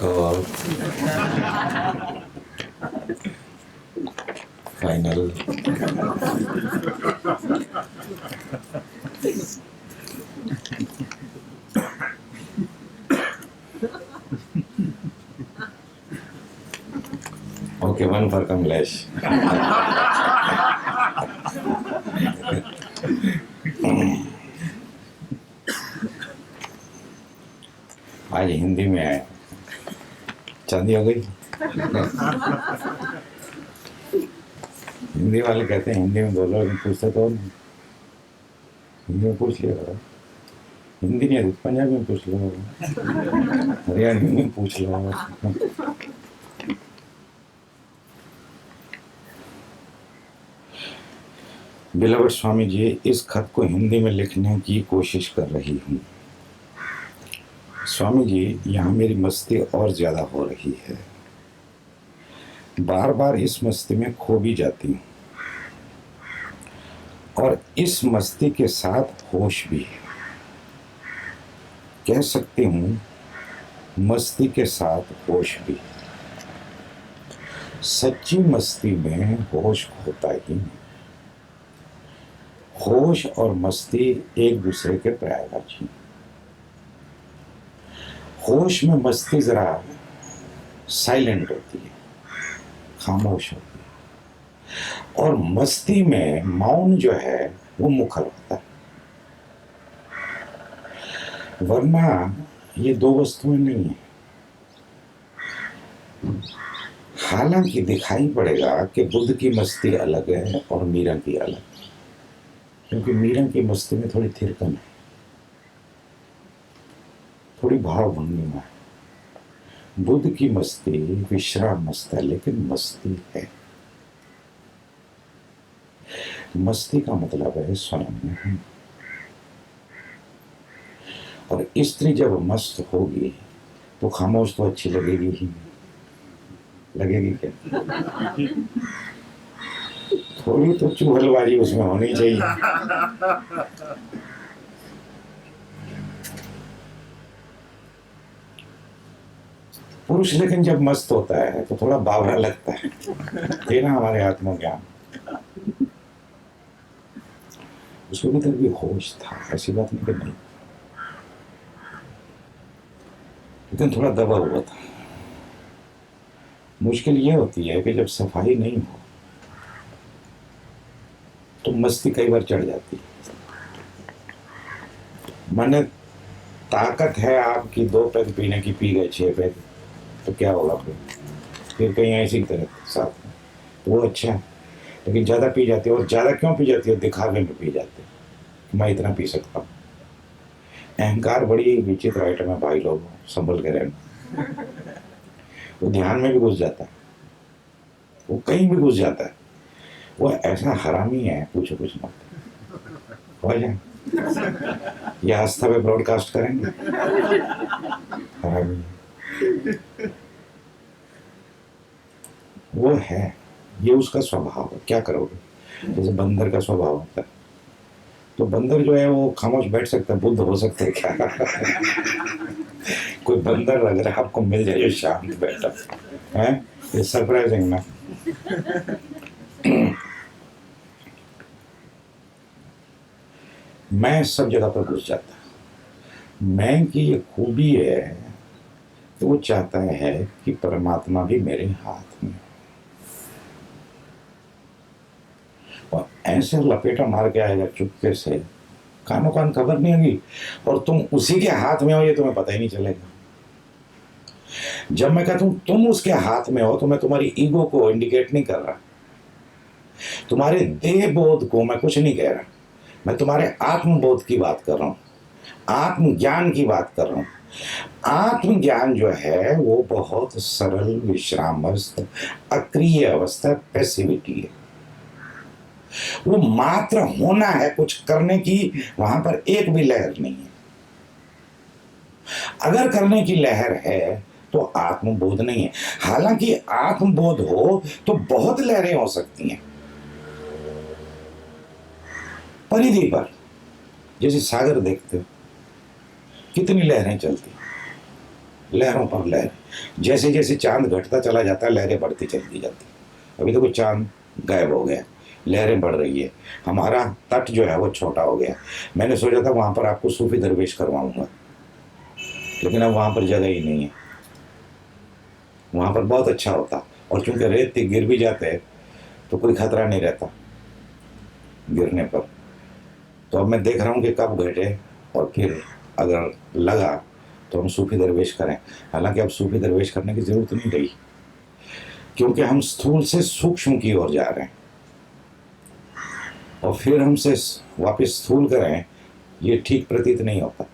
और final okay, one for Kamlesh. आज हिंदी में आया, चांदी हो गई। हिंदी वाले कहते हैं हिंदी में बोलो, लेकिन पूछते तो नहीं। हिंदी में पूछ लिया, हिंदी नहीं आती पंजाबी में पूछ लो, हरियाणवी में पूछ लो। बिलवर्ड स्वामी जी, इस खत को हिंदी में लिखने की कोशिश कर रही हूँ। स्वामी जी, यहाँ मेरी मस्ती और ज्यादा हो रही है। बार बार इस मस्ती में खो भी जाती हूँ और इस मस्ती के साथ होश भी। कह सकती हूँ मस्ती के साथ होश भी। सच्ची मस्ती में होश होता ही नहीं। होश और मस्ती एक दूसरे के पर्यायवाची। होश में मस्ती जरा साइलेंट होती है, खामोश होती है, और मस्ती में मौन जो है वो मुखर होता है। वरना ये दो वस्तुएं नहीं है। हालांकि दिखाई पड़ेगा कि बुद्ध की मस्ती अलग है और मीरा की अलग है, क्योंकि मीरा की मस्ती में थोड़ी थिरकन है, थोड़ी भावभंगिमा है। बुद्ध की मस्ती विश्राम मस्त है, लेकिन मस्ती है। मस्ती का मतलब है स्वयं में हम। और स्त्री जब मस्त होगी तो खामोश तो अच्छी लगेगी ही। लगेगी क्या? थोड़ी तो चुहलबाजी उसमें होनी चाहिए। पुरुष लेकिन जब मस्त होता है तो थोड़ा बावरा लगता है। ये ना हमारे आत्मज्ञान, उसके भीतर भी होश था, ऐसी बात नहीं कि नहीं, लेकिन थोड़ा दबा हुआ था। मुश्किल ये होती है कि जब सफाई नहीं हो तो मस्ती कई बार चढ़ जाती है। माने ताकत है आपकी 2 पैग पीने की, पी गए 6 पैग, तो क्या होगा फिर कहीं ऐसी तरह साथ में, तो वो अच्छा है। लेकिन ज़्यादा पी जाती है, और ज़्यादा क्यों पी जाती है? दिखावे में पी जाते हैं, मैं इतना पी सकता हूँ। अहंकार बड़ी विचित्र आइटम है भाई लोग, संभल के रहना। वो ध्यान में भी घुस जाता है, वो कहीं भी घुस जाता है। वो ऐसा हरामी है, पूछो कुछ मत। हो जाए ये आस्था पे ब्रॉडकास्ट करेंगे, हरामी वो है। ये उसका स्वभाव है, क्या करोगे? जैसे बंदर का स्वभाव होता है, तो बंदर जो है वो खामोश बैठ सकता है, बुद्ध हो सकता है क्या? कोई बंदर अगर आपको मिल जाए जो शांत बैठा है, ये सरप्राइजिंग ना। मैं सब जगह पर घुस जाता है। मैं की ये खूबी है तो वो चाहता है कि परमात्मा भी मेरे हाथ में, और ऐसे लपेटा मार के आएगा चुपके से, कानों कान खबर नहीं होगी, और तुम उसी के हाथ में हो ये तुम्हें पता ही नहीं चलेगा। जब मैं कहता हूं तुम उसके हाथ में हो तो मैं तुम्हारी ईगो को इंडिकेट नहीं कर रहा, तुम्हारे देह बोध को मैं कुछ नहीं कह रहा, मैं तुम्हारे आत्मबोध की बात कर रहा हूं, आत्मज्ञान की बात कर रहा हूं। आत्मज्ञान जो है वो बहुत सरल विश्रामस्थ अक्रिय अवस्था, पैसिविटी है। वो मात्र होना है, कुछ करने की वहां पर एक भी लहर नहीं है। अगर करने की लहर है तो आत्मबोध नहीं है। हालांकि आत्मबोध हो तो बहुत लहरें हो सकती हैं परिधि पर। जैसे सागर देखते हो कितनी लहरें चलती, लहरों पर लहर, जैसे जैसे चांद घटता चला जाता है लहरें बढ़ती चलती जाती। अभी देखो चांद गायब हो गया, लहरें बढ़ रही है, हमारा तट जो है वो छोटा हो गया। मैंने सोचा था वहां पर आपको सूफी दरवेश करवाऊंगा, लेकिन अब वहां पर जगह ही नहीं है। वहां पर बहुत अच्छा होता, और चूंकि रेत थी गिर भी जाते तो कोई खतरा नहीं रहता गिरने पर। तो अब मैं देख रहा हूँ कि कब घटे, और फिर अगर लगा तो हम सूफी दरवेश करें। हालांकि अब सूफी दरवेश करने की जरूरत नहीं रही, क्योंकि हम स्थूल से सूक्ष्म की ओर जा रहे हैं, और फिर हमसे वापस स्थूल करें ये ठीक प्रतीत नहीं होता।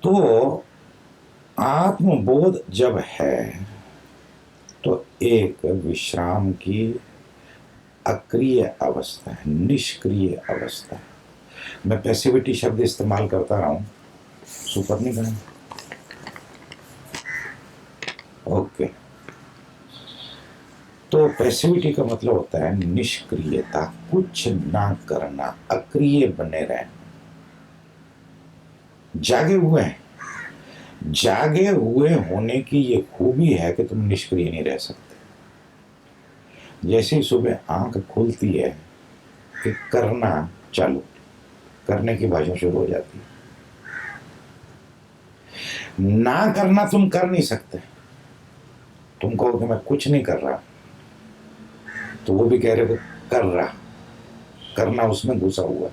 तो आत्मबोध जब है तो एक विश्राम की अक्रिय अवस्था है, निष्क्रिय अवस्था है। मैं पैसिविटी शब्द इस्तेमाल करता रहा हूं, सुपर नहीं करें। ओके, तो पैसिविटी का मतलब होता है निष्क्रियता, कुछ ना करना, अक्रिय बने रहना। जागे हुए हैं, जागे हुए होने की ये खूबी है कि तुम निष्क्रिय नहीं रह सकते। जैसे ही सुबह आंख खुलती है कि करना चालू, करने की भाषा शुरू हो जाती है। ना करना तुम कर नहीं सकते। तुम कहो कि मैं कुछ नहीं कर रहा, तो वो भी कह रहे हो कर रहा, करना उसमें घुसा हुआ।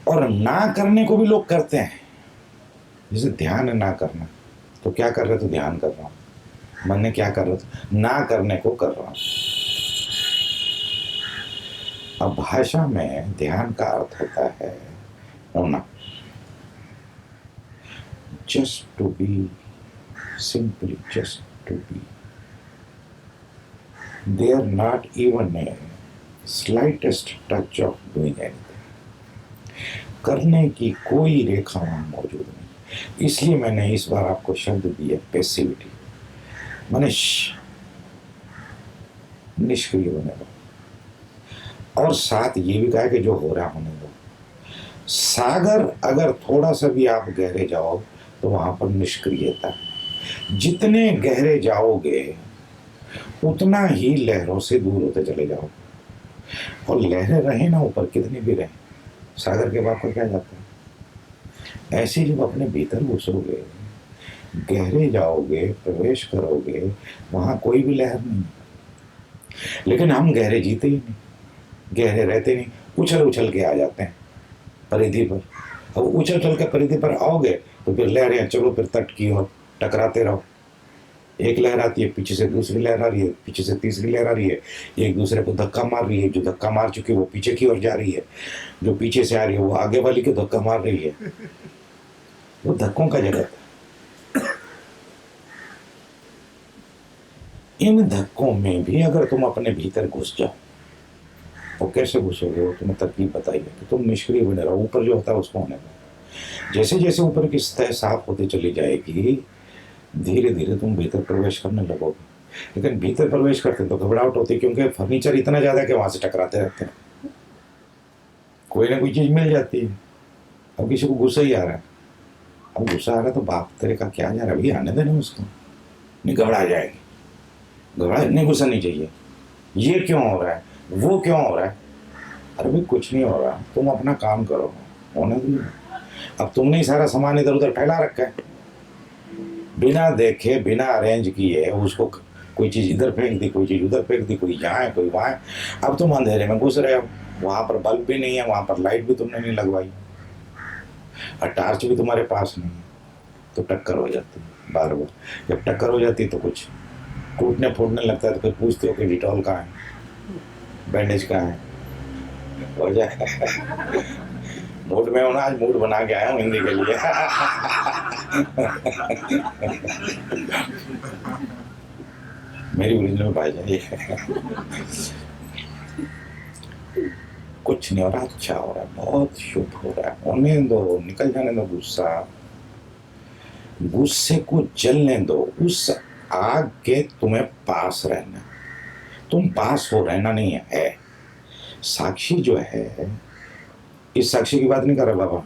और ना करने को भी लोग करते हैं, जैसे ध्यान है ना करना, तो क्या कर रहे, तो ध्यान कर रहा हूं। मन ने क्या कर रहा था, ना करने को कर रहा हूं। अब भाषा में ध्यान का अर्थ होता है होना, just to be, simply just to be, there not even a slightest touch of doing anything. करने की कोई रेखा वहां मौजूद नहीं। इसलिए मैंने इस बार आपको शब्द दिया पैसिविटी, माने निष्क्रिय होने दो। और साथ ये भी कहा कि जो हो रहा होने दो। सागर अगर थोड़ा सा भी आप गहरे जाओ तो वहां पर निष्क्रियता। जितने गहरे जाओगे उतना ही लहरों से दूर होते चले जाओ। और लहरें रहे ना ऊपर कितनी भी रहे, सागर के बाप को क्या जाता है। ऐसे जब अपने भीतर घुसोगे, गहरे जाओगे, प्रवेश करोगे, वहां कोई भी लहर नहीं। लेकिन हम गहरे जीते ही नहीं, गहरे रहते नहीं, उछल उछल के आ जाते हैं परिधि पर। अब उछल उछल के परिधि पर आओगे तो फिर लहरें, चलो फिर तट की ओर टकराते रहो। एक लहर आती है, पीछे से दूसरी लहर आ रही है, पीछे से तीसरी लहर आ रही है, एक दूसरे को धक्का मार रही है। जो धक्का मार चुकी है वो पीछे की ओर जा रही है, जो पीछे से आ रही है वो आगे वाली को धक्का मार रही है। वो धक्कों का जगत है। इन धक्कों में भी अगर तुम अपने भीतर घुस जाओ, वो कैसे घुसोगे, वो तुम्हें तरकीब बताइए कि तुम निष्क्रिय बने रहो, ऊपर जो होता है उसको होने दो। जैसे जैसे ऊपर की सतह साफ होती चली जाएगी, धीरे धीरे तुम भीतर प्रवेश करने लगोगे। लेकिन भीतर प्रवेश करते तो घबराहट होती, क्योंकि फर्नीचर इतना ज्यादा है कि वहां से टकराते रहते हैं। कोई ना कोई चीज मिल जाती है। अब किसी को गुस्सा ही आ रहा है, अब गुस्सा आ रहा है तो बाप तेरे का क्या जा रहा है, भैया आने देना उसको, नहीं घबरा जाएगी। घबरा नहीं, गुस्सा नहीं चाहिए। ये क्यों हो रहा है, वो क्यों हो रहा है। अरे भाई कुछ नहीं हो रहा, तुम अपना काम करो, होने दो। अब तुमने ही सारा सामान इधर उधर फैला रखा है, बिना देखे बिना अरेंज किए। उसको कोई चीज इधर फेंक दी, कोई चीज उधर फेंक दी, कोई यहाँ है कोई वहाँ है। अब तुम अंधेरे में घुस रहे हो, वहां पर बल्ब भी नहीं है, वहां पर लाइट भी तुमने नहीं लगवाई, और टार्च भी तुम्हारे पास नहीं है, तो टक्कर हो जाती है बार बार। जब टक्कर हो जाती है तो कुछ टूटने फूटने लगता है, तो फिर पूछते हो कि डिटॉल कहाँ है, बैंडेज कहाँ है, हो जाए। मूड में होना, आज मूड बना के आया हूँ हिंदी के लिए। मेरी ओरिजिनल भाषा ये है। कुछ नहीं हो रहा, अच्छा हो रहा है, बहुत शुभ हो रहा है, होने दो, निकल जाने दो गुस्सा, गुस्से को जलने दो। उस आग के तुम्हें पास रहना, तुम पास हो, रहना नहीं है। साक्षी जो है, इस साक्षी की बात नहीं कर रहा बाबा,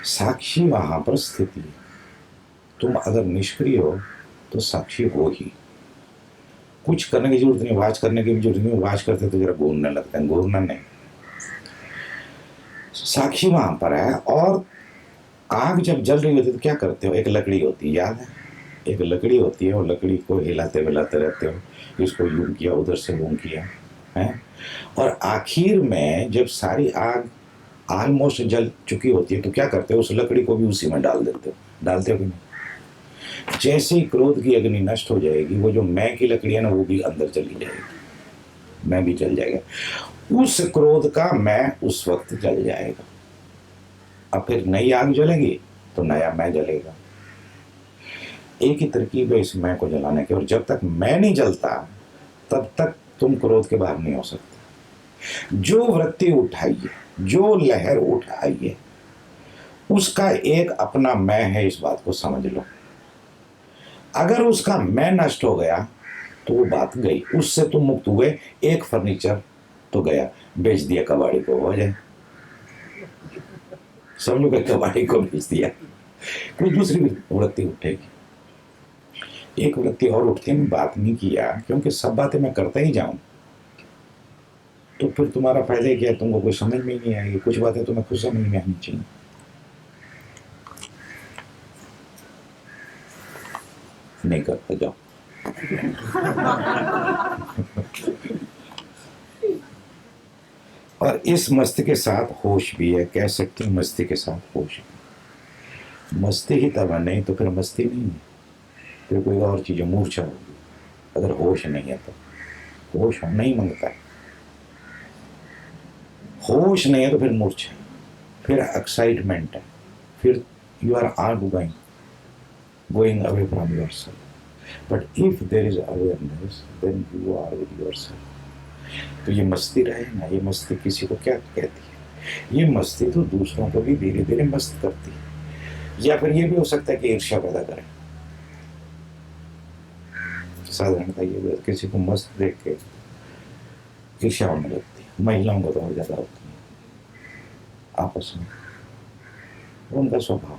साक्षी वहां पर स्थिति है। तुम अगर निष्क्रिय हो तो साक्षी हो ही। कुछ करने की जरूरत नहीं, वाच करने की भी जरूरत नहीं। वाच करते तो जरा घूरने लगते हैं, घूरना नहीं। साक्षी वहां पर है। और आग जब जल रही होती है तो क्या करते हो? एक लकड़ी होती है, याद है? एक लकड़ी होती है और लकड़ी को हिलाते हिलाते रहते हो, इसको यूं किया, उधर से यूं किया है। और आखिर में जब सारी आग ऑलमोस्ट जल चुकी होती है तो क्या करते हो? उस लकड़ी को भी उसी में डाल देते हो। डालते हो कि नहीं? जैसे ही क्रोध की अग्नि नष्ट हो जाएगी, वो जो मैं की लकड़ी है ना, वो भी अंदर चली जाएगी, मैं भी जल जाएगा। उस क्रोध का मैं उस वक्त जल जाएगा। अब फिर नई आग जलेगी तो नया मैं जलेगा। एक ही तरकीब है इस मैं को जलाने की। और जब तक मैं नहीं जलता तब तक तुम क्रोध के बाहर नहीं हो सकते। जो वृत्ति उठाइए, जो लहर उठाइए, उसका एक अपना मैं है, इस बात को समझ लो। अगर उसका मैं नष्ट हो गया तो वो बात गई, उससे तुम मुक्त हुए। एक फर्नीचर तो गया, बेच दिया कबाड़ी को, हो जाए। समझो कि कबाड़ी को बेच दिया, कोई दूसरी वृत्ति उठेगी। एक वृत्ति और उठती, मैं बात नहीं किया क्योंकि सब बातें मैं करता ही जाऊं तो फिर तुम्हारा फायदा ही क्या? तुमको कोई समझ में ही नहीं आएगी। कुछ बातें तुम्हें खुद समझ में आनी चाहिए। नहीं करते जाओ। और इस मस्ती के साथ होश भी है, कह सकते हैं मस्ती के साथ होश है। मस्ती ही तब नहीं तो फिर मस्ती नहीं है, फिर कोई और चीज़, मूर्छा होगी। अगर होश नहीं है तो होश होना ही मांगता है। होश नहीं है तो फिर मूर्छा, फिर एक्साइटमेंट है, फिर you are outgoing, going away from yourself. But if there is awareness then you are with yourself. तो ये मस्ती रहे ना, ये मस्ती किसी को क्या कहती है? ये मस्ती तो दूसरों को भी धीरे धीरे मस्त करती है। या फिर ये भी हो सकता है कि ईर्ष्या पैदा करे। साधारणतः ये किसी को मस्त देख के ईर्ष्या होने लगती है। महिलाओं को तो और ज्यादा होती है आपस में, उनका स्वभाव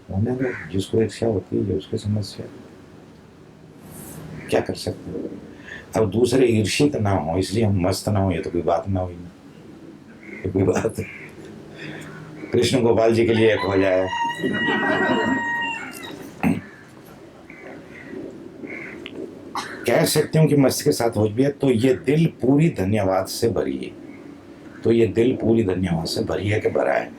होने दो। जिसको ईर्ष्या होती है, उसकी समस्या, क्या कर सकते हो? अब दूसरे ईर्षित ना हो इसलिए हम मस्त ना हो, ये तो कोई बात ना हुई। ये कोई बात। कृष्ण गोपाल जी के लिए एक हो जाए। कह सकते हो कि मस्ती के साथ हो भी है। तो ये दिल पूरी धन्यवाद से भरी है। तो ये दिल पूरी धन्यवाद से भरी है कि भरा है?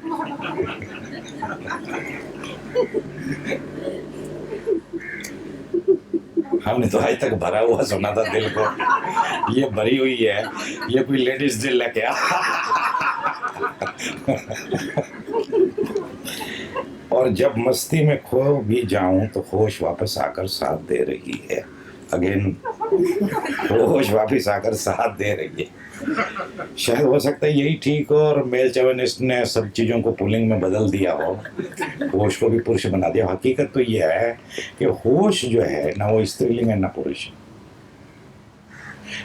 हमने तो आज तक भरा हुआ सुना था दिल को, ये भरी हुई है। ये कोई लेडीज दिल है क्या? और जब मस्ती में खो भी जाऊं तो होश वापस आकर साथ दे रही है। अगेन होश वापस आकर साथ दे रही है। शायद हो सकता है यही ठीक हो और मेल चौविनिस्ट ने सब चीज़ों को पुलिंग में बदल दिया हो, होश को भी पुरुष बना दिया। हकीकत तो यह है कि होश जो है ना, वो स्त्रीलिंग है ना पुरुष,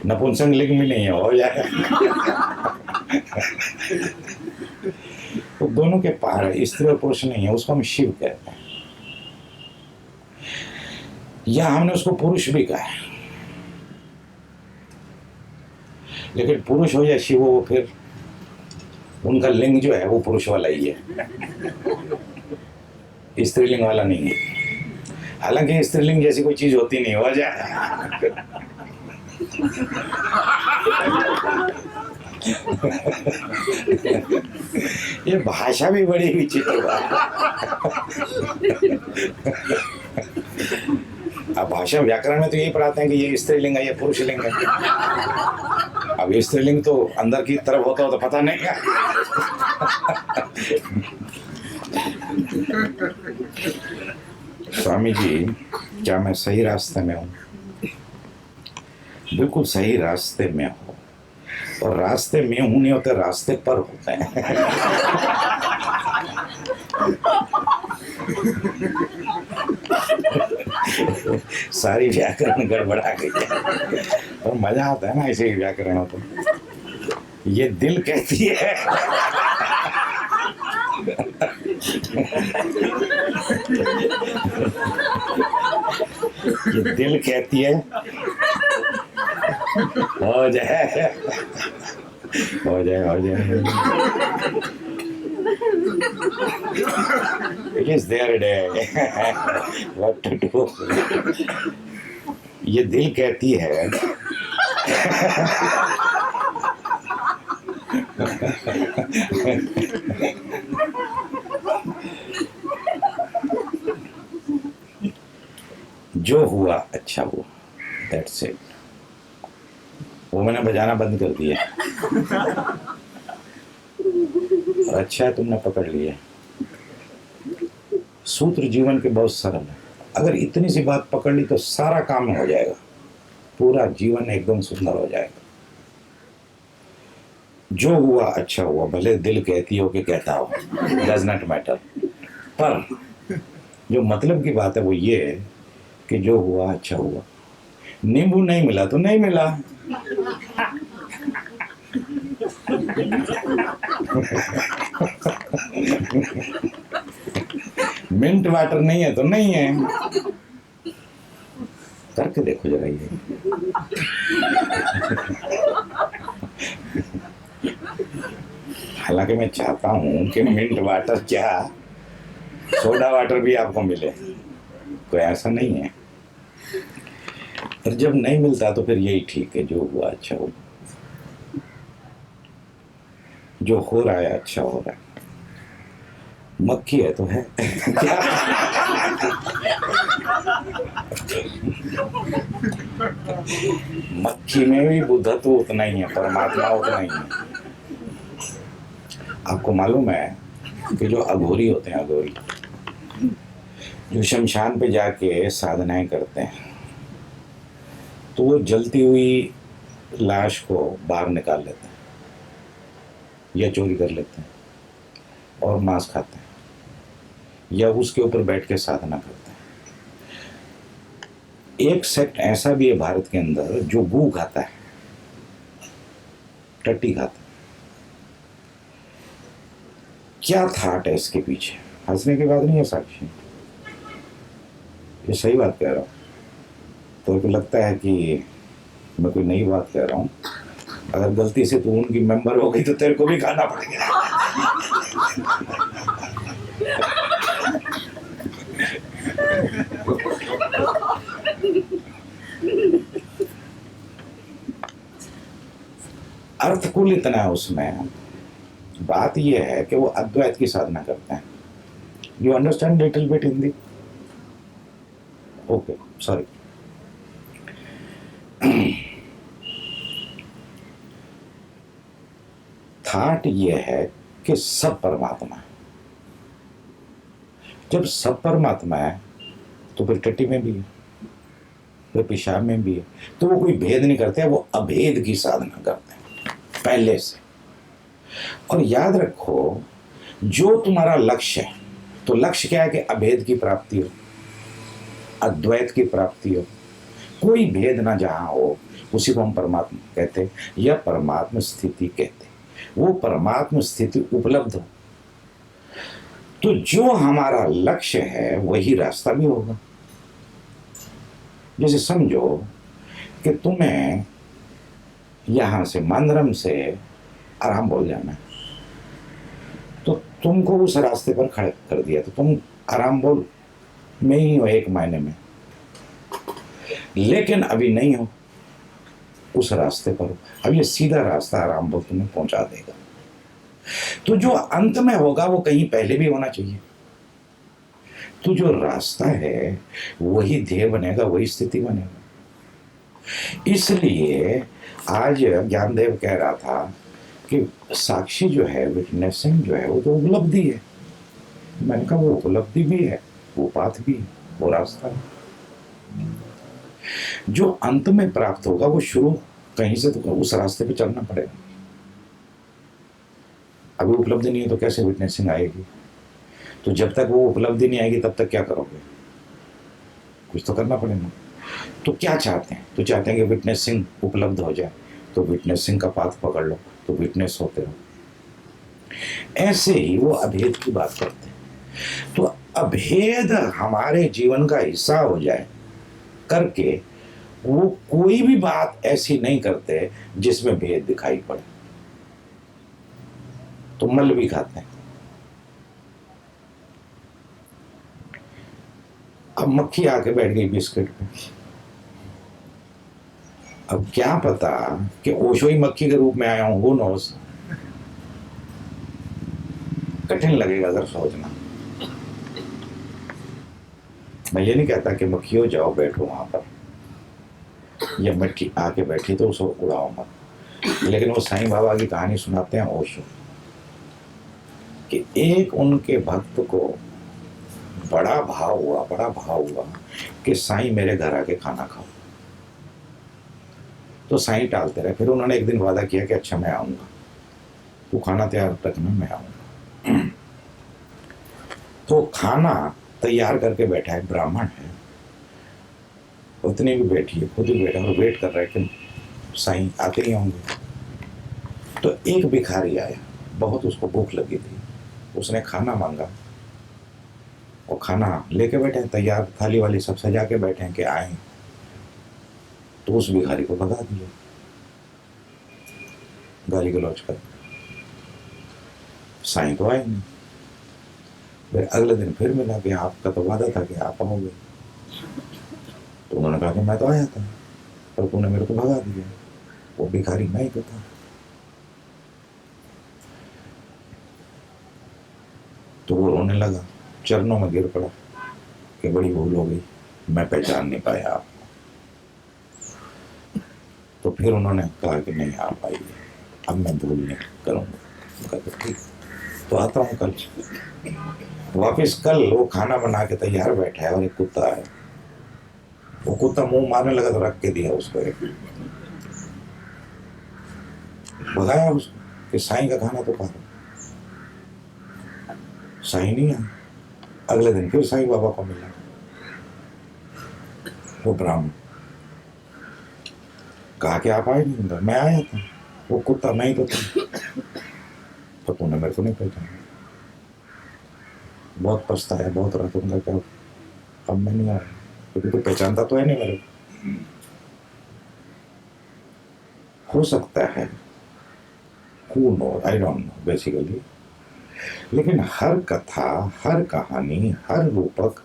नपुंसक लिंग भी नहीं है, हो जाए। तो दोनों के पार है, स्त्री और पुरुष नहीं है। उसको हम शिव कहते हैं, या हमने उसको पुरुष भी कहा है। लेकिन पुरुष हो या शिव हो, फिर उनका लिंग जो है वो पुरुष वाला ही है, स्त्रीलिंग वाला नहीं है। हालांकि स्त्रीलिंग जैसी कोई चीज होती नहीं, हो जाए। ये भाषा भी बड़ी विचित्र है। अब भाषा व्याकरण में तो यही पढ़ाते हैं कि ये स्त्रीलिंग है, ये पुरुष लिंग है। अब ये स्त्रीलिंग तो अंदर की तरफ होता हो तो पता नहीं है। स्वामी जी, क्या मैं सही रास्ते में हूँ? बिल्कुल सही रास्ते में हो। और रास्ते में हूँ नहीं होते, रास्ते पर होते हैं। सारी व्याकरण गड़बड़ा गई है। और मजा आता है ना ऐसे ही व्याकरण हो तो। ये दिल कहती है ये दिल कहती है हो जाए हो जाए हो जाए। It is their day. What to do? ये दिल कहती है जो हुआ अच्छा हुआ, दैट्स इट। वो मैंने बजाना बंद कर दिया। अच्छा है तुमने पकड़ लिया। सूत्र जीवन के बहुत सरल है। अगर इतनी सी बात पकड़ ली तो सारा काम हो जाएगा, पूरा जीवन एकदम सुंदर हो जाएगा। जो हुआ अच्छा हुआ, भले दिल कहती हो कि कहता हो, डज नॉट मैटर। पर जो मतलब की बात है वो ये है कि जो हुआ अच्छा हुआ। नींबू नहीं मिला तो नहीं मिला। मिंट वाटर नहीं है तो नहीं है। करके देखो जरा ये। हालांकि मैं चाहता हूं कि मिंट वाटर क्या सोडा वाटर भी आपको मिले, कोई ऐसा नहीं है। पर जब नहीं मिलता तो फिर यही ठीक है, जो हुआ अच्छा हो। जो हो रहा है अच्छा हो रहा है। मक्खी है तो है मक्खी में भी बुद्धत्व उतना ही है, परमात्मा उतना ही है। आपको मालूम है कि जो अघोरी होते हैं, अघोरी जो शमशान पे जाके साधनाएं करते हैं, तो वो जलती हुई लाश को बाहर निकाल लेते हैं या चोरी कर लेते हैं और मांस खाते हैं, या उसके ऊपर बैठ के साधना करते हैं। एक सेक्ट ऐसा भी है भारत के अंदर जो गू खाता है, टट्टी खाता है। क्या थाट है इसके पीछे? हंसने की बात नहीं है साक्षी, ये सही बात कह रहा हूँ। तो को लगता है कि मैं कोई नई बात कह रहा हूँ। अगर गलती से तू उनकी मेंबर हो गई तो तेरे को भी खाना पड़ेगा। अर्थकुल इतना है उसमें। बात यह है कि वो अद्वैत की साधना करते हैं। You understand little bit Hindi? Okay, sorry. Thought ये है कि सब परमात्मा है। जब सब परमात्मा है तो फिर टट्टी में भी है, फिर पेशाब में भी है। तो वो कोई भेद नहीं करते, वो अभेद की साधना करते हैं पहले से। और याद रखो, जो तुम्हारा लक्ष्य है, तो लक्ष्य क्या है कि अभेद की प्राप्ति हो, अद्वैत की प्राप्ति हो, कोई भेद ना जहां हो, उसी को हम परमात्मा कहते हैं या परमात्मा स्थिति कहते हैं। वो परमात्मा स्थिति उपलब्ध हो तो जो हमारा लक्ष्य है वही रास्ता भी होगा। जैसे समझो कि तुम्हें यहां से मंदरम से आराम बोल जाना है, तो तुमको उस रास्ते पर खड़े कर दिया तो तुम आराम बोल में ही हो एक महीने में, लेकिन अभी नहीं हो, उस रास्ते पर हो। अब ये सीधा रास्ता आराम बोल तुम्हें पहुंचा देगा। तो जो अंत में होगा वो कहीं पहले भी होना चाहिए। तो जो रास्ता है वही ध्येय बनेगा, वही स्थिति बनेगा। इसलिए आज ज्ञानदेव कह रहा था कि साक्षी जो है, विटनेसिंग जो है, वो तो उपलब्धि है। मैंने कहा वो उपलब्धि भी है, वो पाथ भी है, वो रास्ता है। जो अंत में प्राप्त होगा वो शुरू कहीं से तो उस रास्ते पे चलना पड़ेगा। अभी उपलब्धि नहीं है तो कैसे विटनेसिंग आएगी? तो जब तक वो उपलब्धि नहीं आएगी तब तक क्या करोगे? कुछ तो करना पड़ेगा। तो क्या चाहते हैं? तो चाहते हैं कि विटनेसिंग उपलब्ध हो जाए, तो विटनेसिंग का पाथ पकड़ लो, तो तो विटनेस होते हो। ऐसे ही वो अभेद की बात करते हैं। तो अभेद हमारे जीवन का हिस्सा हो जाए करके वो कोई भी बात ऐसी नहीं करते जिसमें भेद दिखाई पड़े। तो मल भी खाते हैं। अब मक्खी आके बैठ गई बिस्किट पे। अब क्या पता कि ओशो ही मक्खी के रूप में आया हूं, वो नोस। कठिन लगेगा अगर सोचना। मैं ये नहीं कहता कि मक्खियों जाओ बैठो वहां पर, या मक्खी आके बैठी तो उसको उड़ाओ मत। लेकिन वो साईं बाबा की कहानी सुनाते हैं ओशो कि एक उनके भक्त को बड़ा भाव हुआ कि साईं मेरे घर आके खाना खाओ। तो साईं टालते रहे। फिर उन्होंने एक दिन वादा किया कि अच्छा मैं आऊंगा, तू खाना तैयार रखना, मैं आऊंगा। तो खाना तैयार करके बैठा है, ब्राह्मण है, उतनी भी बैठी है, खुद ही बैठा और वेट कर रहे कि साईं आते ही होंगे। तो एक भिखारी आया, बहुत उसको भूख लगी थी, उसने खाना मांगा और खाना लेके बैठे हैं, तैयार थाली वाली सब सजा के बैठे हैं कि आए। तो उस भिखारी को भगा दिया गाली गलौज कर। साईं तो आए नहीं। फिर अगले दिन फिर मिला कि आपका तो वादा था कि आप आओगे। तो उन्होंने कहा कि मैं तो आया था पर तूने मेरे को भगा दिया। वो भिखारी मैं ही तो था। तो वो रोने लगा, चरणों में गिर पड़ा कि बड़ी भूल हो गई, मैं पहचान नहीं पाया आपको। तो फिर उन्होंने कहा कि नहीं आप आइए, अब मैं भूल नहीं करूँगा। कहते ठीक, तो आता हूँ कल। वापिस कल वो खाना बना के तैयार बैठा है और एक कुत्ता है। वो कुत्ता मुंह मारने लगा तो रख के दिया उसको, भगाया उसको कि साईं का खाना तो खा लो। साईं नहीं आया। अगले दिन फिर साईं बाबा को मिला, वो ब्राह्मण। कहा कि आप आए नहीं? मैं आया था, वो कुत्ता मैं ही तो था, तो तूने मेरे को नहीं पहचाना। बहुत पछताया, बहुत रहा। तुमने क्या अब मैं नहीं आया क्योंकि तू पहचानता तो है नहीं मेरे को। हो सकता है, who knows, I don't know basically, लेकिन हर कथा, हर कहानी, हर रूपक,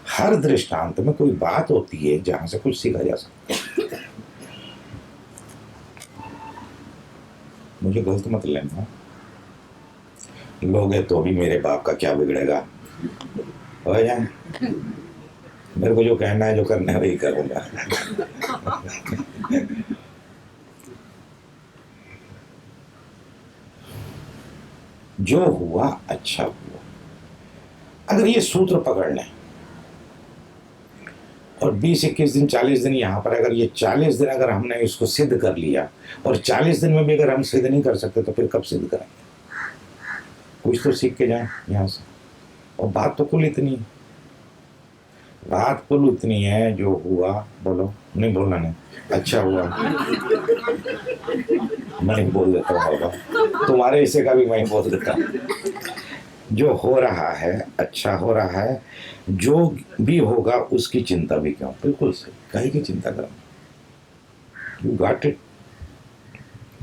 हर दृष्टांत में कोई बात होती है जहां से कुछ सीखा जा सकता है। मुझे गलत मत लेना, लोग है तो भी मेरे बाप का क्या बिगड़ेगा, हो जाए। मेरे को जो कहना है, जो करना है वही करूंगा। जो हुआ अच्छा हुआ। अगर ये सूत्र पकड़ लें और 20-21 दिन, 40 दिन यहाँ पर, अगर ये 40 दिन अगर हमने इसको सिद्ध कर लिया, और 40 दिन में भी अगर हम सिद्ध नहीं कर सकते तो फिर कब सिद्ध करेंगे? कुछ तो सीख के जाएं यहाँ से। और बात तो कुल इतनी है, बात कुल इतनी है, जो हुआ, बोलो, नहीं बोलना नहीं, अच्छा हुआ। मैं ही बोल देता हूँ बाबा, तुम्हारे हिस्से का भी मैं ही बोल देता हूँ। जो हो रहा है अच्छा हो रहा है, जो भी होगा उसकी चिंता भी क्यों? बिल्कुल सही, काहे की चिंता करो, you got it.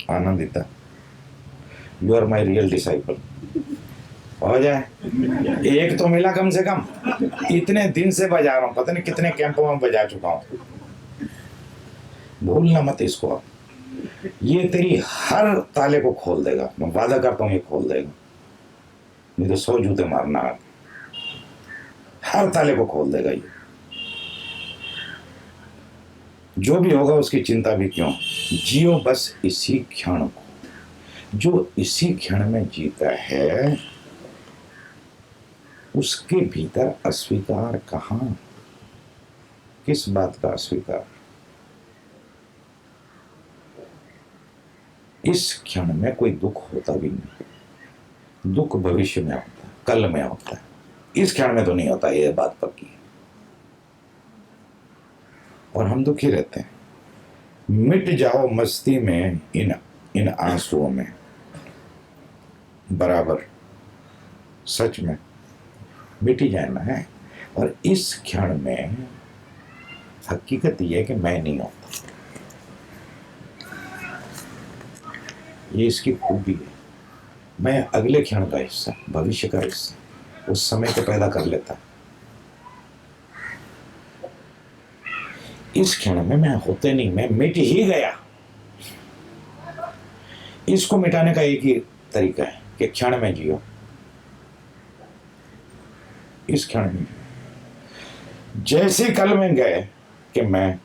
Anandita, you are my real disciple. हो जाए, एक तो मिला कम से कम। इतने दिन से बजा रहा हूँ, पता नहीं कितने कैंपों में बजा चुका हूँ। भूलना मत इसको। अब ये तेरी हर ताले को खोल देगा, मैं वादा करता हूँ, ये खोल देगा। नहीं तो 100 जूते मारना, हर ताले को खोल देगा ये। जो भी होगा उसकी चिंता भी क्यों, जियो बस इसी क्षण को। जो इसी क्षण में जीता है उसके भीतर अस्वीकार कहाँ? किस बात का अस्वीकार? इस क्षण में कोई दुख होता भी नहीं। दुख भविष्य में होता है, कल में होता है, इस क्षण में तो नहीं होता, ये बात पक्की है। और हम दुखी रहते हैं। मिट जाओ मस्ती में इन आंसुओं में, बराबर सच में मिट ही जाना है। और इस क्षण में हकीकत यह है कि मैं नहीं होता, ये इसकी खूबी है। मैं अगले क्षण का हिस्सा, भविष्य का हिस्सा, उस समय को पैदा कर लेता। इस क्षण में मैं होते नहीं, मैं मिट ही गया। इसको मिटाने का एक ही तरीका है कि क्षण में जियो, इस क्षण में। जैसे कल में गए कि मैं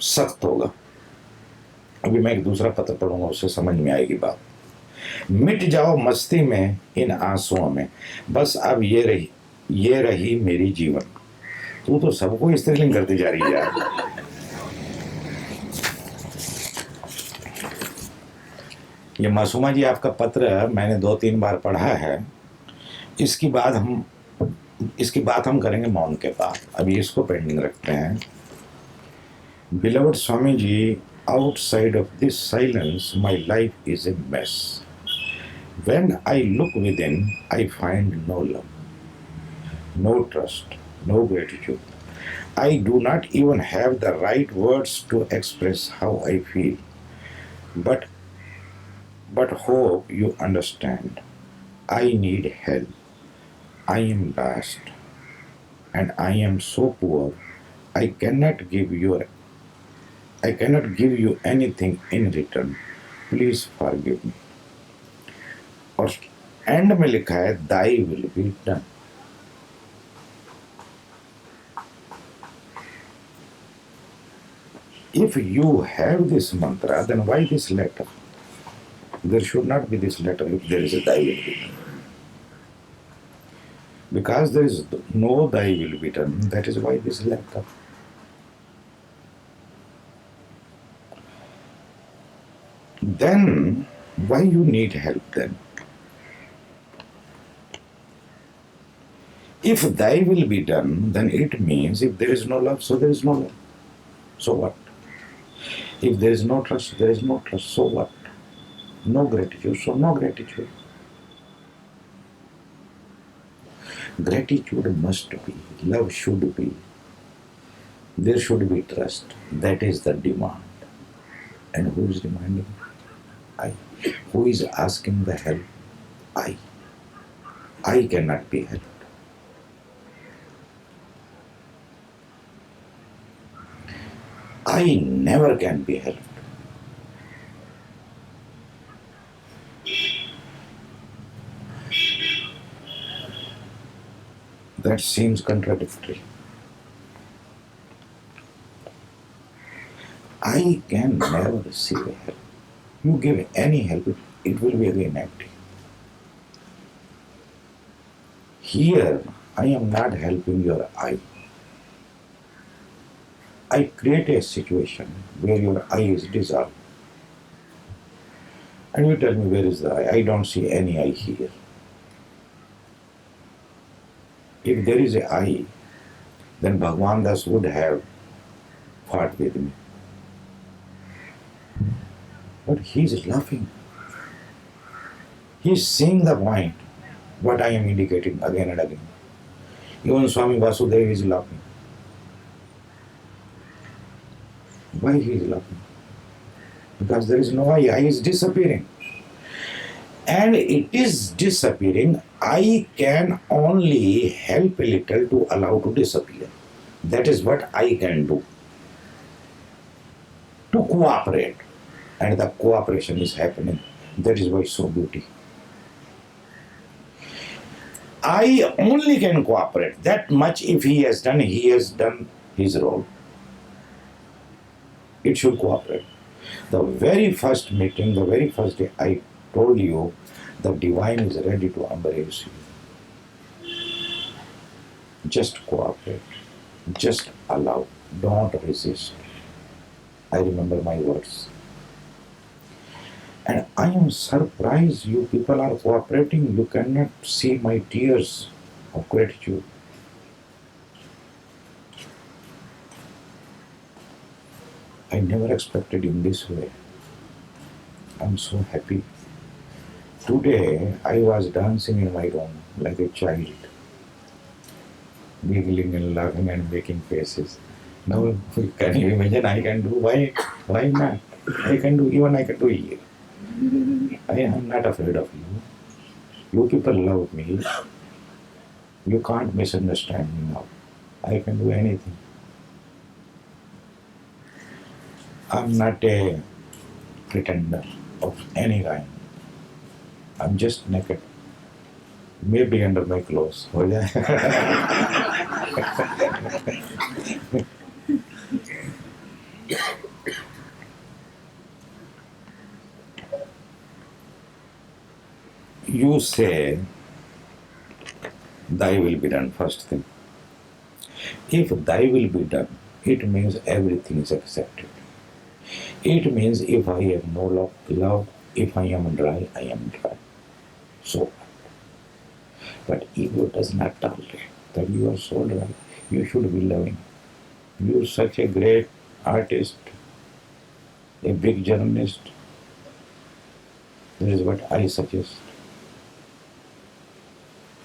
सख्त होगा, अभी मैं एक दूसरा पत्र पढ़ूंगा, उससे समझ में आएगी बात। मिट जाओ मस्ती में इन आंसुओं में, बस अब ये रही मेरी जीवन। तू तो सबको स्त्रीलिंग करती जा रही है यार। ये मासूमा जी आपका पत्र मैंने 2-3 बार पढ़ा है। इसकी बात हम करेंगे मौन के बाद, अभी इसको पेंडिंग रखते हैं। Beloved Swami ji, outside of this silence my life is a mess. When I look within, I find no love, no trust, no gratitude. I do not even have the right words to express how I feel. But hope you understand. I need help. I am lost, and I am so poor. I cannot give you anything in return. Please forgive me. और and में लिखा है thy will be done. If you have this mantra, then why this letter? There should not be this letter if there is a thy will be done. Because there is no thy will be done, that is why this letter. Then, why you need help then? If thy will be done, then it means if there is no love, so there is no love. So what? If there is no trust, there is no trust. So what? No gratitude, so no gratitude. Gratitude must be, love should be, there should be trust. That is the demand. And who is demanding? I. Who is asking the help? I. I cannot be helped. I never can be helped. That seems contradictory. I can never receive help. You give any help, it will be again empty. Here, I am not helping your I. I create a situation where your I is dissolved. And you tell me, where is the I? I don't see any I here. If there is a I, then Bhagwan Das would have fought with me. But he is laughing. He is seeing the point, what I am indicating again and again. Even Swami Vasudeva is laughing. Why he is laughing? Because there is no I is disappearing. And it is disappearing. I can only help a little to allow to disappear. That is what I can do. To cooperate. And the cooperation is happening. That is why it's so beautiful. I only can cooperate. That much if he has done his role. It should cooperate. The very first meeting, the very first day, I told you the divine is ready to embrace you. Just cooperate. Just allow. Don't resist. I remember my words. And I am surprised you people are cooperating. You cannot see my tears of gratitude. I never expected in this way. I'm so happy. Today I was dancing in my room like a child, giggling and laughing and making faces. Now, can you imagine I can do? Why not? I can do, even I can do here. I am not afraid of you. You people love me. You can't misunderstand me now. I can do anything. I'm not a pretender of any kind. I'm just naked. Maybe under my clothes. Oh, yeah. You say, thy will be done, first thing. If thy will be done, it means everything is accepted. It means if I have no love, if I am dry, I am dry. So, but ego does not tolerate that you are so dry. You should be loving. You are such a great artist, a big journalist. That is what I suggest.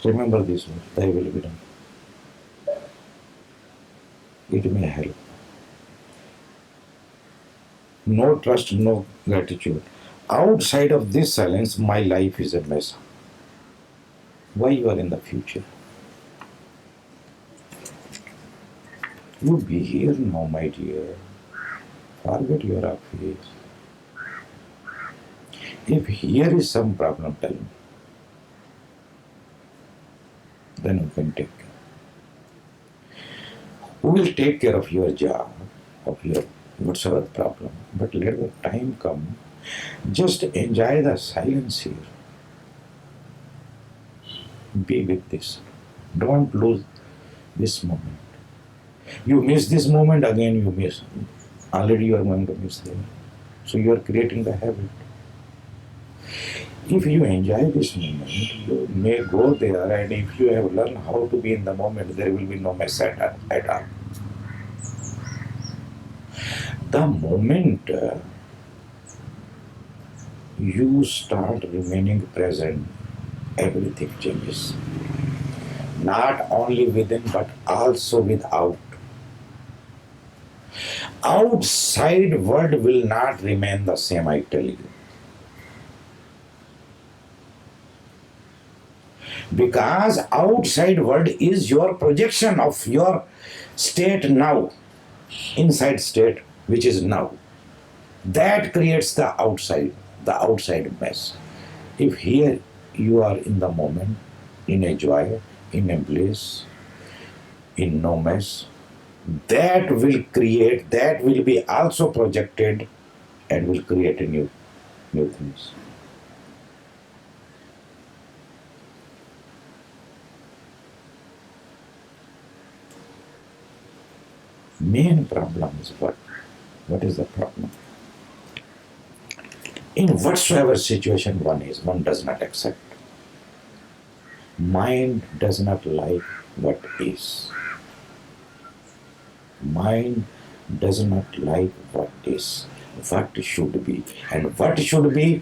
Remember this word, thy will be done. It may help. No trust, no gratitude. Outside of this silence, my life is a mess. Why you are in the future? You be here now, my dear. Forget your office. If here is some problem, tell me. Then you can take care. Who will take care of your job, of your whatsoever problem? But let the time come. Just enjoy the silence here. Be with this. Don't lose this moment. You miss this moment, again you miss. Already you are going to miss them. So you are creating the habit. If you enjoy this moment, you may go there, and if you have learned how to be in the moment, there will be no mess at all. The moment you start remaining present, everything changes. Not only within, but also without. Outside world will not remain the same, I tell you. Because outside world is your projection of your state now, inside state, which is now. That creates the outside mess. If here you are in the moment, in a joy, in a bliss, in no mess, that will be also projected and will create a new things. Main problem is what? What is the problem? In whatsoever situation one does not accept. Mind does not like what is. Mind does not like what is, what should be. And what should be,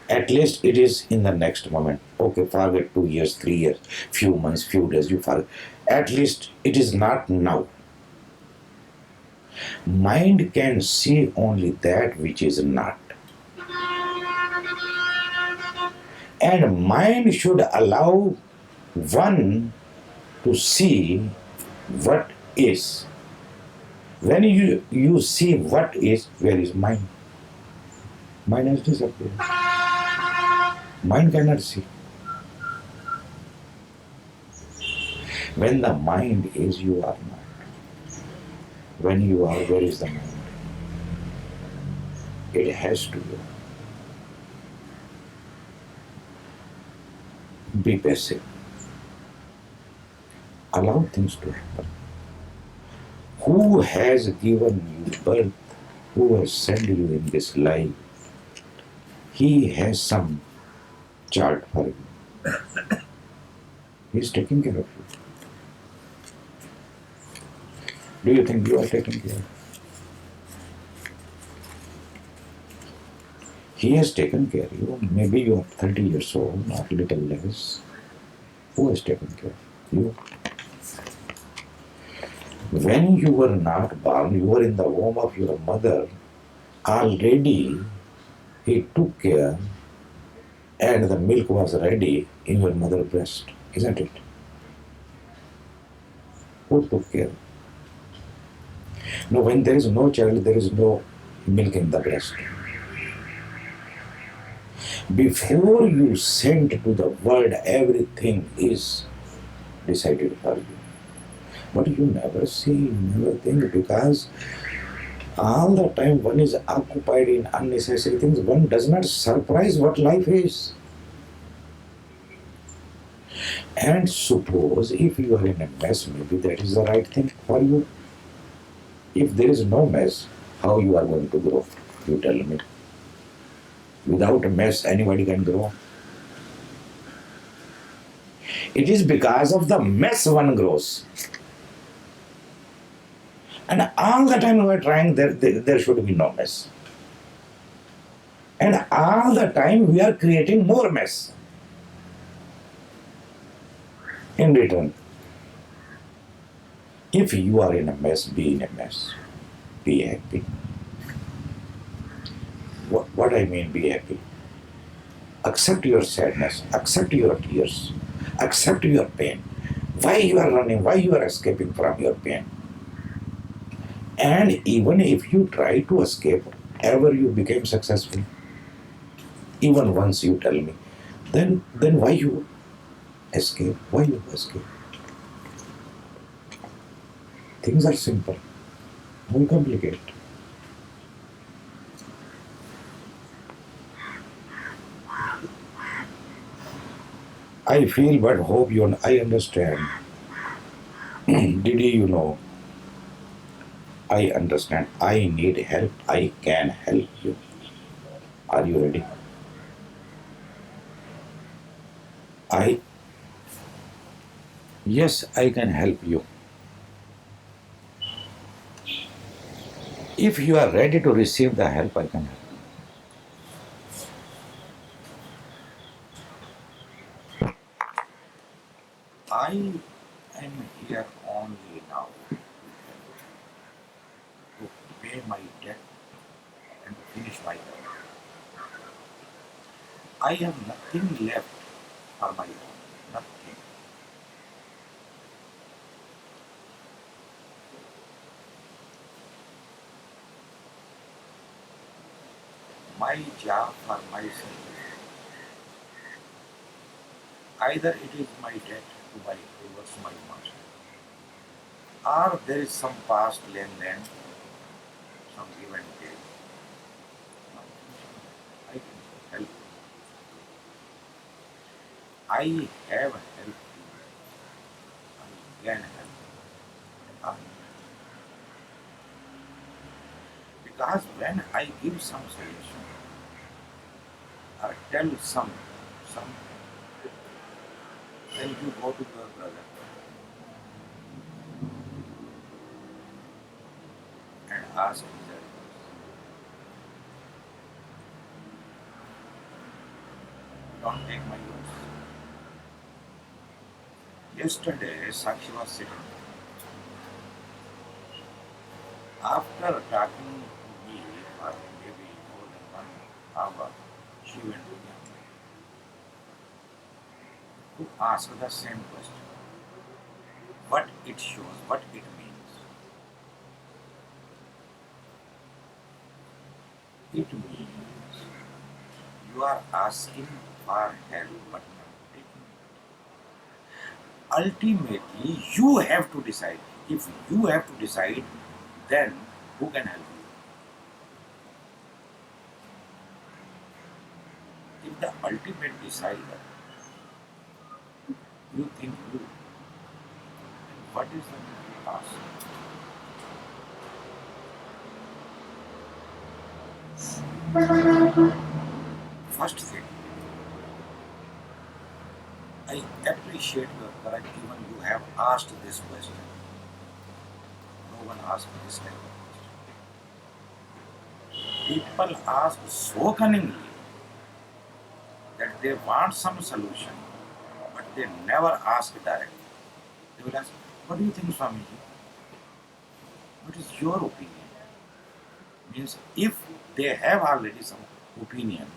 at least it is in the next moment. Okay, forget 2 years, 3 years, few months, few days, you forget. At least it is not now. Mind can see only that which is not. And mind should allow one to see what is. When you see what is, where is mind? Mind has disappeared. Mind cannot see. When the mind is, you are not. When you are, where is the mind? It has to be passive. Allow things to happen. Who has given you birth? Who has sent you in this life? He has some chart for you. He is taking care of you. Do you think you are taking care? He has taken care of you. Maybe you are 30 years old, not little less. Who has taken care of you? When you were not born, you were in the womb of your mother. Already he took care and the milk was ready in your mother's breast, isn't it? Who took care? No, when there is no child, there is no milk in the breast. Before you sent to the world, everything is decided for you. But you never see, you never think, because all the time one is occupied in unnecessary things. One does not surprise what life is. And suppose if you are in a mess, maybe that is the right thing for you. If there is no mess, how you are going to grow? You tell me. Without a mess, anybody can grow. It is because of the mess one grows. And all the time we are trying, there should be no mess. And all the time we are creating more mess. In return, if you are in a mess, be in a mess. Be happy. What I mean, be happy. Accept your sadness, accept your tears, accept your pain. Why you are running, why you are escaping from your pain. And even if you try to escape, ever you became successful, even once you tell me, then why you escape? Why you escape? Things are simple. Why complicate? I feel but hope I understand. Did you know? I understand. I need help. I can help you. Are you ready? Yes, I can help you. If you are ready to receive the help, I can help. I am here only now to pay my debt and to finish my work. I have nothing left for my own, nothing. My job for myself, either it is my debt towards my master, or there is some past land, some give and take. I can help. I have helped you. I can help. Because when I give some solution or tell some, then you go to your brother and ask his advice. Don't take my words. Yesterday, Sakshi was sitting. After talking to me for maybe more than 1 hour, she went to me to ask the same question. What it shows, what it means. It means you are asking for help but not taking it. Ultimately, you have to decide. If you have to decide, then who can help you? If the ultimate decider, you think you, what is the need to ask? First thing, I appreciate your courage even you have asked this question. No one asked this type of question. People ask so cunningly they want some solution, but they never ask directly. They will ask, what do you think, Swamiji? What is your opinion? Means if they have already some opinion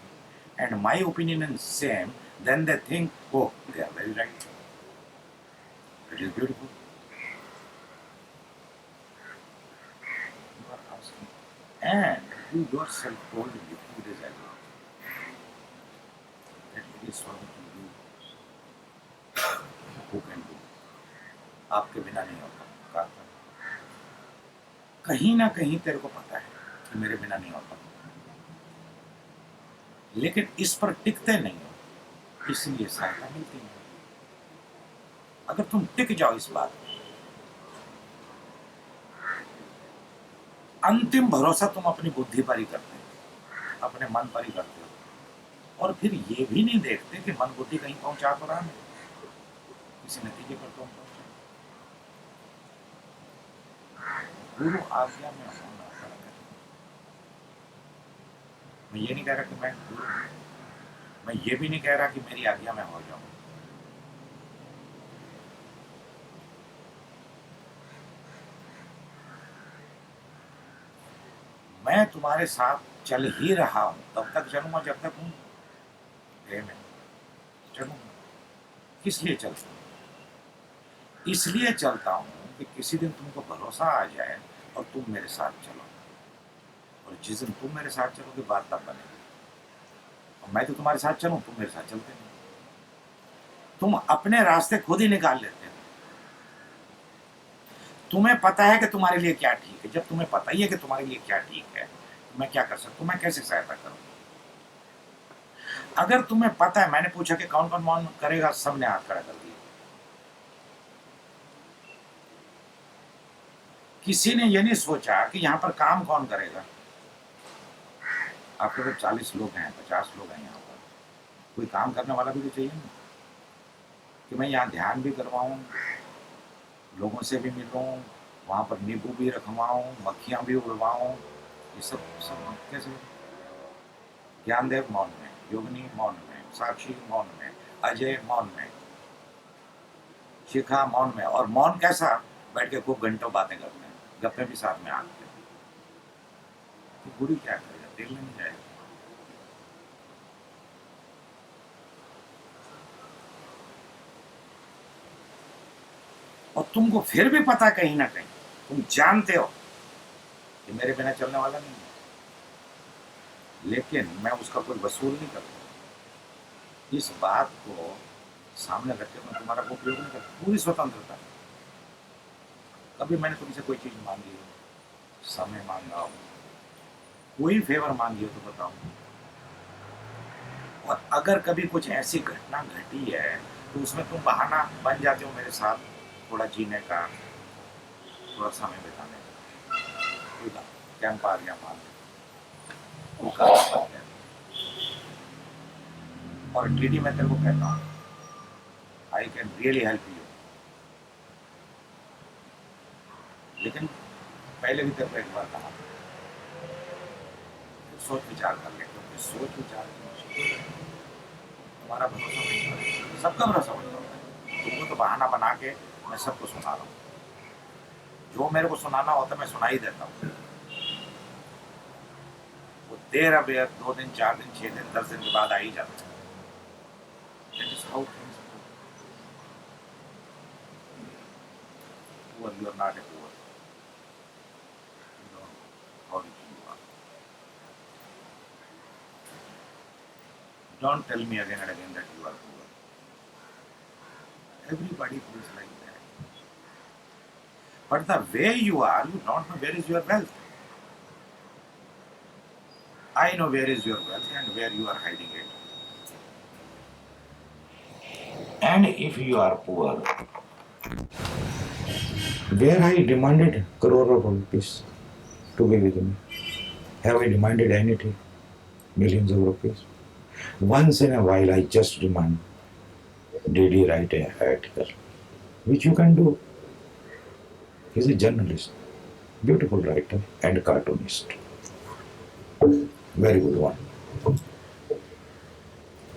and my opinion is same, then they think, oh, they are very right. It is beautiful. You are asking. And you yourself told me 2 days ago that it is Swamiji you who can do. आपके बिना नहीं होता। कहीं ना कहीं तेरे को पता है कि मेरे बिना नहीं होता, लेकिन इस पर टिकते नहीं हो, इसलिए सहायता मिलती नहीं। अगर तुम टिक जाओ इस बात में, अंतिम भरोसा तुम अपनी बुद्धि पर ही करते हो, अपने मन पर ही करते हो, और फिर ये भी नहीं देखते कि मन बुद्धि कहीं पहुंचा तो रहा नहीं, किसी नतीजे पर तुम पहुंचे। गुरु आज्ञा में होना पड़ेगा। मैं ये नहीं कह रहा कि मैं गुरु हूं, मैं ये भी नहीं कह रहा कि मेरी आज्ञा में हो जाऊं। मैं तुम्हारे साथ चल ही रहा हूं, तब तक चलूंगा जब तक हूं देह में चलूंगा। किस लिए चलता हूं? इसलिए चलता हूं कि किसी दिन तुमको भरोसा आ जाए और तुम मेरे साथ चलो, और जिस दिन तुम मेरे साथ चलोगे बात तब बनेगी। और मैं तो तुम्हारे साथ चलूं, तुम मेरे साथ चलते नहीं, तुम अपने रास्ते खुद ही निकाल लेते हो। तुम्हें पता है कि तुम्हारे लिए क्या ठीक है। जब तुम्हें पता ही है कि तुम्हारे लिए क्या ठीक है, तो मैं क्या कर सकता हूं? मैं कैसे सहायता करूं? अगर तुम्हें पता है, मैंने पूछा कि कौन कौन मौन करेगा, सबने हाथ खड़ा कर दिया। किसी ने ये नहीं सोचा कि यहां पर काम कौन करेगा। आपके पास 40 लोग हैं, 50 लोग हैं, यहाँ पर कोई काम करने वाला भी तो चाहिए ना, कि मैं यहाँ ध्यान भी करवाऊँ, लोगों से भी मिलूँ, वहाँ पर नींबू भी रखवाऊँ, मक्खियाँ भी उड़वाऊँ। ये सब कैसे? ज्ञानदेव मौन में, योगिनी मौन में, साक्षी मौन में, अजय मौन में, शिखा मौन में। और मौन कैसा? बैठ के खूब घंटों बातें करते हैं, गप्पे भी साथ में आते हैं। तो गुरु क्या करेगा? दिल नहीं जाएगा। और तुमको फिर भी पता, कहीं ना कहीं तुम जानते हो कि मेरे बिना चलने वाला नहीं है, लेकिन मैं उसका कोई वसूल नहीं करता। इस बात को सामने रखकर मैं तुम्हारा उपयोग नहीं करता। पूरी स्वतंत्रता। कभी मैंने तुमसे कोई चीज मांगी हो, समय मांगा हो, कोई फेवर मांगी हो तो बताओ। और अगर कभी कुछ ऐसी घटना घटी है तो उसमें तुम बहाना बन जाते हो मेरे साथ थोड़ा जीने का, थोड़ा समय बिताने का। कैंप आ गया, मान और डीडी मैं तेरे को कहता हूँ, I can really help you, लेकिन पहले भी तेरे को एक बार कहा, सोच विचार कर ले, क्योंकि सोच विचार तुम्हारा भरोसा नहीं होता, सबका भरोसा होता है। तुमको तो बहाना बना के मैं सबको सुना रहा हूँ, जो मेरे को सुनाना होता मैं सुना ही देता हूँ। वो देर अब 2 दिन 4 दिन 6 दिन 10 दिन के बाद आ ही जाता है। That is how things go. Poor, you are not a poor. You know how rich you are. Don't tell me again and again that you are poor. Everybody feels like that. But the way you are, you don't know where is your wealth. I know where is your wealth and where you are hiding it. And if you are poor, where I demanded crore of rupees to be with me? Have I demanded anything? Millions of rupees? Once in a while I just demand, did he write an article? Which you can do. He's a journalist, beautiful writer and cartoonist. Very good one.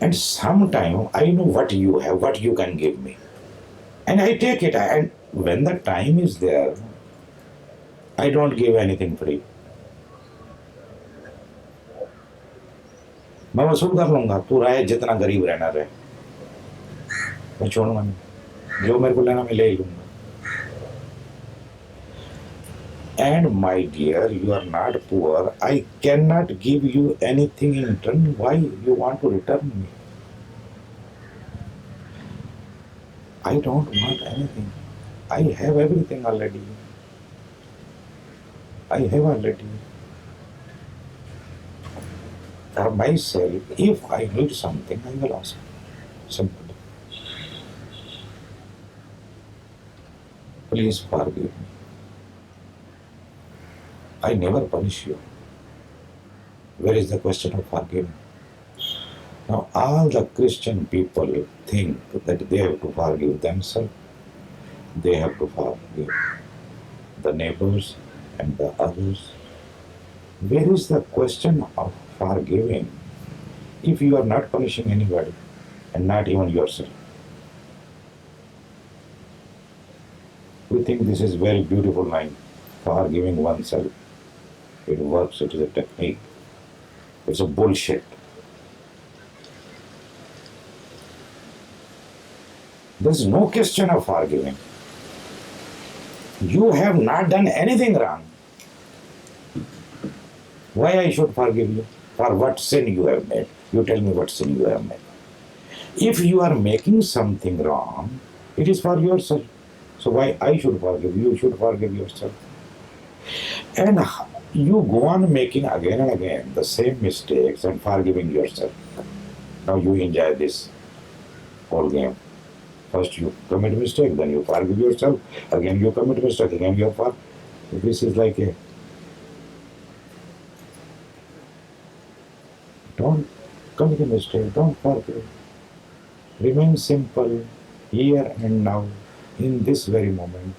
And sometime I know what you have, what you can give me. And I take it. And when the time is there, I don't give anything free. मैं वसूल कर लूंगा, तू रहे जितना गरीब रहना रहे, मैं छोड़ूंगा नहीं, जो मेरे को लेना मैं ले ही लूंगा. And my dear, you are not poor. I cannot give you anything in return. Why you want to return me? I don't want anything. I have everything already. I have already. For myself, if I need something, I will ask. Simple. Please forgive me. I never punish you. Where is the question of forgiving? Now, all the Christian people think that they have to forgive themselves, they have to forgive the neighbors and the others. Where is the question of forgiving if you are not punishing anybody and not even yourself? We think this is very beautiful line, forgiving oneself. It works, it is a technique. It's a bullshit. There's no question of forgiving. You have not done anything wrong. Why I should forgive you? For what sin you have made? You tell me what sin you have made. If you are making something wrong, it is for yourself. So why I should forgive you? You should forgive yourself. And you go on making again and again the same mistakes and forgiving yourself. Now you enjoy this whole game. First you commit mistake, then you forgive yourself. Again you commit mistake, again you forgive. This is like a... Don't commit a mistake, don't forgive. Remain simple, here and now, in this very moment.